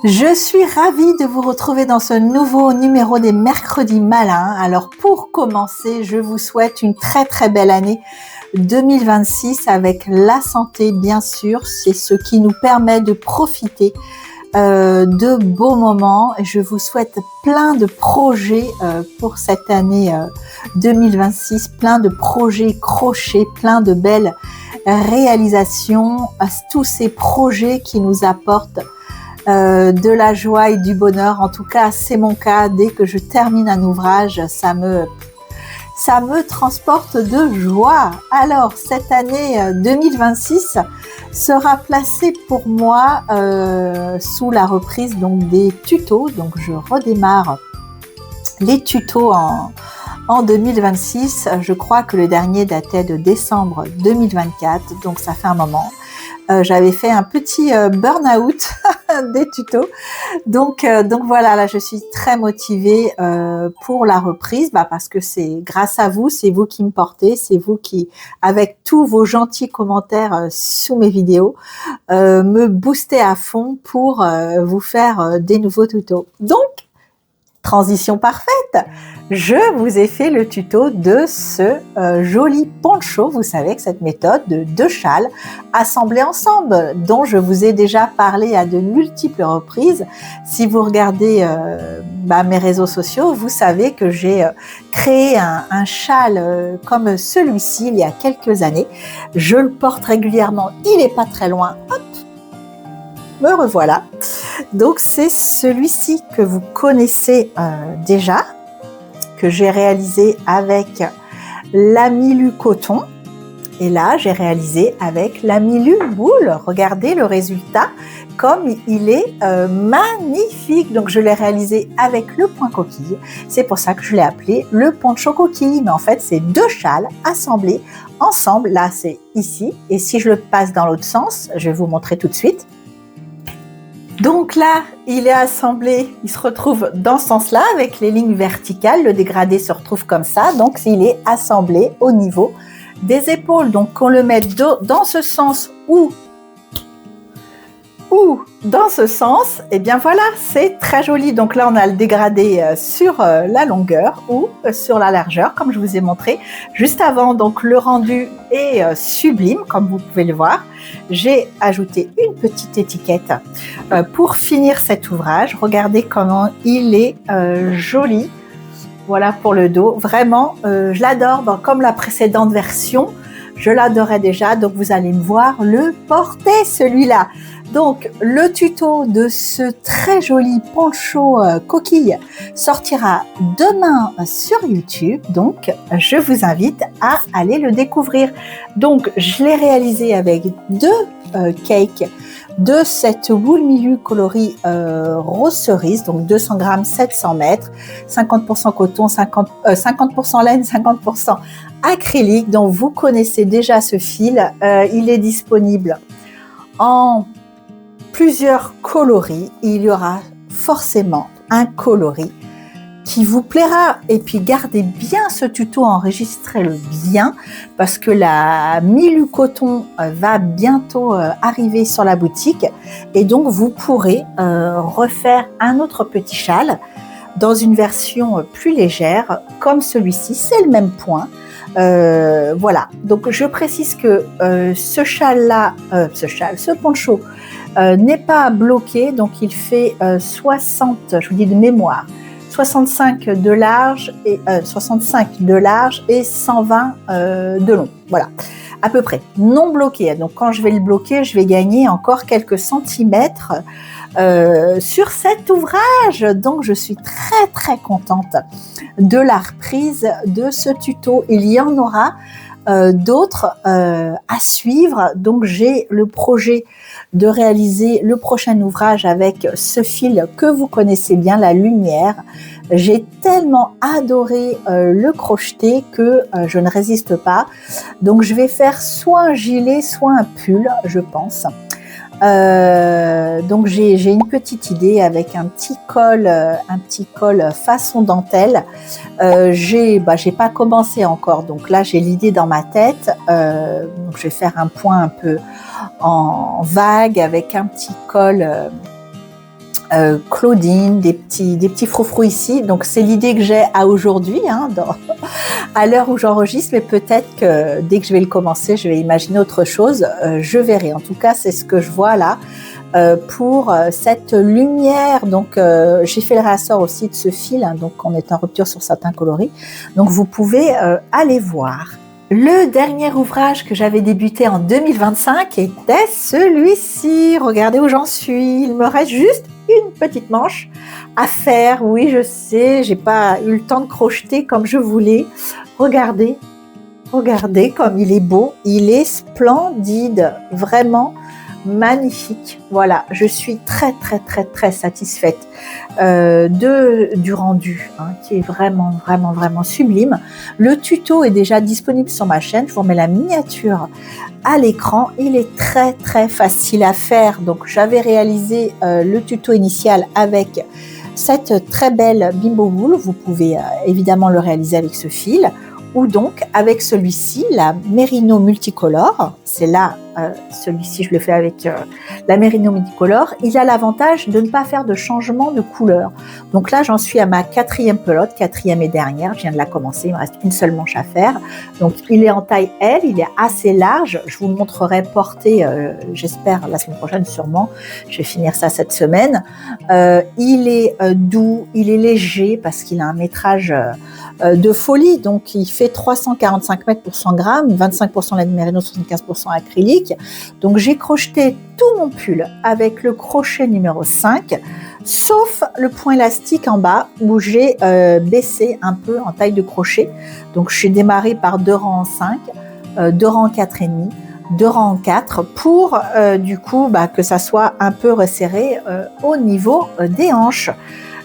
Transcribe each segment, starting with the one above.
Je suis ravie de vous retrouver dans ce nouveau numéro des Mercredis Malins. Alors pour commencer, je vous souhaite une très très belle année 2026 avec la santé bien sûr. C'est ce qui nous permet de profiter de beaux moments. Je vous souhaite plein de projets pour cette année 2026, plein de projets crochés, plein de belles réalisations, tous ces projets qui nous apportent de la joie et du bonheur. En tout cas, c'est mon cas. Dès que je termine un ouvrage, ça me transporte de joie. Alors, cette année 2026 sera placée pour moi sous la reprise donc des tutos. Donc, je redémarre les tutos en 2026. Je crois que le dernier datait de décembre 2024, donc ça fait un moment. J'avais fait un petit burn-out des tutos. Donc voilà, là je suis très motivée pour la reprise, parce que c'est grâce à vous, c'est vous qui me portez, c'est vous qui, avec tous vos gentils commentaires sous mes vidéos, me boostez à fond pour vous faire des nouveaux tutos. Donc, transition parfaite, je vous ai fait le tuto de ce joli poncho. Vous savez que cette méthode de 2 châles assemblés ensemble, dont je vous ai déjà parlé à de multiples reprises. Si vous regardez mes réseaux sociaux, vous savez que j'ai créé un châle comme celui-ci il y a quelques années. Je le porte régulièrement, il n'est pas très loin. Hop, me revoilà. Donc c'est celui-ci que vous connaissez déjà, que j'ai réalisé avec l'Amilu coton. Et là, j'ai réalisé avec l'Amilu wool. Regardez le résultat, comme il est magnifique. Donc je l'ai réalisé avec le point coquille. C'est pour ça que je l'ai appelé le poncho coquille. Mais en fait, c'est 2 châles assemblés ensemble. Là, c'est ici. Et si je le passe dans l'autre sens, je vais vous montrer tout de suite. Donc là, il est assemblé, il se retrouve dans ce sens-là avec les lignes verticales. Le dégradé se retrouve comme ça. Donc, il est assemblé au niveau des épaules. Donc, qu'on le mette dans ce sens ou dans ce sens, et bien voilà, c'est très joli. Donc là, on a le dégradé sur la longueur ou sur la largeur, comme je vous ai montré juste avant. Donc le rendu est sublime, comme vous pouvez le voir. J'ai ajouté une petite étiquette pour finir cet ouvrage. Regardez comment il est joli. Voilà pour le dos. Vraiment, je l'adore. Bon, comme la précédente version, je l'adorais déjà. Donc vous allez me voir le porter, celui-là. Donc, le tuto de ce très joli poncho coquille sortira demain sur YouTube. Donc, je vous invite à aller le découvrir. Donc, je l'ai réalisé avec 2 cakes de cette wool milieu coloris rose cerise. Donc, 200 grammes, 700 mètres, 50% coton, 50% laine, 50% acrylique. Donc, vous connaissez déjà ce fil. Il est disponible en plusieurs coloris. Il y aura forcément un coloris qui vous plaira. Et puis gardez bien ce tuto, enregistrez-le bien parce que la Milu coton va bientôt arriver sur la boutique et donc vous pourrez refaire un autre petit châle dans une version plus légère comme celui-ci. C'est le même point. Voilà, donc je précise que ce poncho n'est pas bloqué, donc il fait 60, je vous dis de mémoire, 65 de large et 120 de long. Voilà, à peu près non bloqué. Donc quand je vais le bloquer, je vais gagner encore quelques centimètres sur cet ouvrage. Donc je suis très très contente de la reprise de ce tuto. Il y en aura d'autres à suivre. Donc j'ai le projet de réaliser le prochain ouvrage avec ce fil que vous connaissez bien, la lumière. J'ai tellement adoré le crocheter que je ne résiste pas. Donc je vais faire soit un gilet, soit un pull, je pense. Donc j'ai une petite idée avec un petit col façon dentelle. J'ai pas commencé encore, donc là j'ai l'idée dans ma tête. Donc je vais faire un point un peu en vague avec un petit col Claudine, des petits froufrous ici. Donc c'est l'idée que j'ai à aujourd'hui, hein, à l'heure où j'enregistre, mais peut-être que dès que je vais le commencer, je vais imaginer autre chose. Je verrai. En tout cas, c'est ce que je vois là pour cette lumière. Donc j'ai fait le réassort aussi de ce fil, hein, donc on est en rupture sur certains coloris. Donc vous pouvez aller voir. Le dernier ouvrage que j'avais débuté en 2025 était celui-ci. Regardez où j'en suis. Il me reste juste une petite manche à faire. Oui, je sais, j'ai pas eu le temps de crocheter comme je voulais. Regardez comme il est beau. Il est splendide, vraiment magnifique. Voilà, je suis très satisfaite du rendu, hein, qui est vraiment sublime. Le tuto est déjà disponible sur ma chaîne. Je vous remets la miniature à l'écran. Il est très facile à faire. Donc, j'avais réalisé le tuto initial avec cette très belle Bimbo Wool. Vous pouvez évidemment le réaliser avec ce fil, ou donc avec celui-ci, la Merino Multicolore. C'est là, celui-ci, je le fais avec la Merino Multicolore. Il a l'avantage de ne pas faire de changement de couleur. Donc là, j'en suis à ma 4e pelote, 4e et dernière. Je viens de la commencer, il me reste une seule manche à faire. Donc, il est en taille L, il est assez large. Je vous le montrerai porté, j'espère, la semaine prochaine sûrement. Je vais finir ça cette semaine. Il est doux, il est léger parce qu'il a un métrage de folie. Donc, il fait 345 mètres pour 100 grammes, 25% laine mérino, 75% acrylique. Donc, j'ai crocheté tout mon pull avec le crochet numéro 5, sauf le point élastique en bas où j'ai baissé un peu en taille de crochet. Donc, j'ai démarré par 2 rangs en 5, 2 rangs en 4,5, 2 rangs en 4 pour du coup que ça soit un peu resserré au niveau des hanches.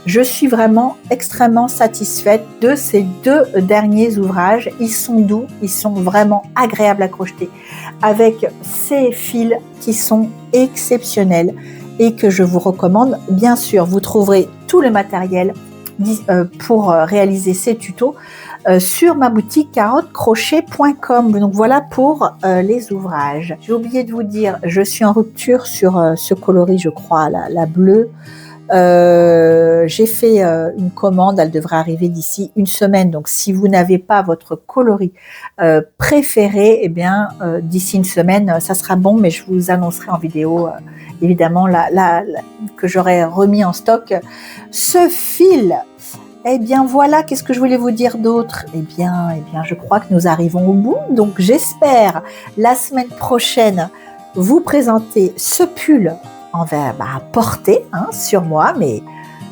Je suis vraiment extrêmement satisfaite de ces 2 derniers ouvrages. Ils sont doux, ils sont vraiment agréables à crocheter avec ces fils qui sont exceptionnels et que je vous recommande. Bien sûr, vous trouverez tout le matériel pour réaliser ces tutos sur ma boutique carottecrochet.com. Donc voilà pour les ouvrages. J'ai oublié de vous dire, je suis en rupture sur ce coloris, je crois, la bleue. J'ai fait une commande, elle devrait arriver d'ici une semaine. Donc, si vous n'avez pas votre coloris préféré, eh bien, d'ici une semaine, ça sera bon. Mais je vous annoncerai en vidéo, évidemment, que j'aurai remis en stock ce fil. Eh bien, voilà. Qu'est-ce que je voulais vous dire d'autre ? Eh bien, je crois que nous arrivons au bout. Donc, j'espère la semaine prochaine vous présenter ce pull en porter sur moi, mais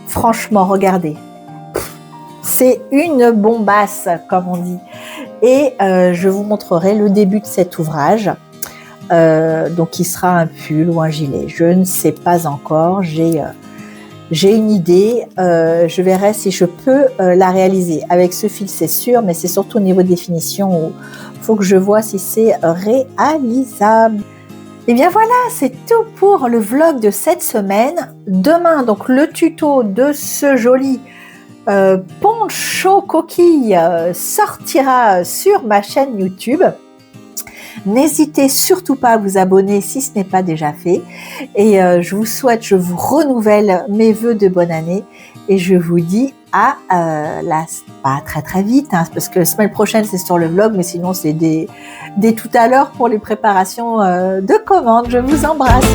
franchement, regardez, c'est une bombasse, comme on dit. Et je vous montrerai le début de cet ouvrage, donc il sera un pull ou un gilet, je ne sais pas encore. J'ai une idée, je verrai si je peux la réaliser avec ce fil, c'est sûr, mais c'est surtout au niveau définition où il faut que je vois si c'est réalisable. Et bien voilà, c'est tout pour le vlog de cette semaine. Demain, donc le tuto de ce joli poncho coquille sortira sur ma chaîne YouTube. N'hésitez surtout pas à vous abonner si ce n'est pas déjà fait. Et je vous renouvelle mes vœux de bonne année. Et je vous dis à très vite, parce que la semaine prochaine c'est sur le vlog, mais sinon c'est dès tout à l'heure pour les préparations de commandes. Je vous embrasse.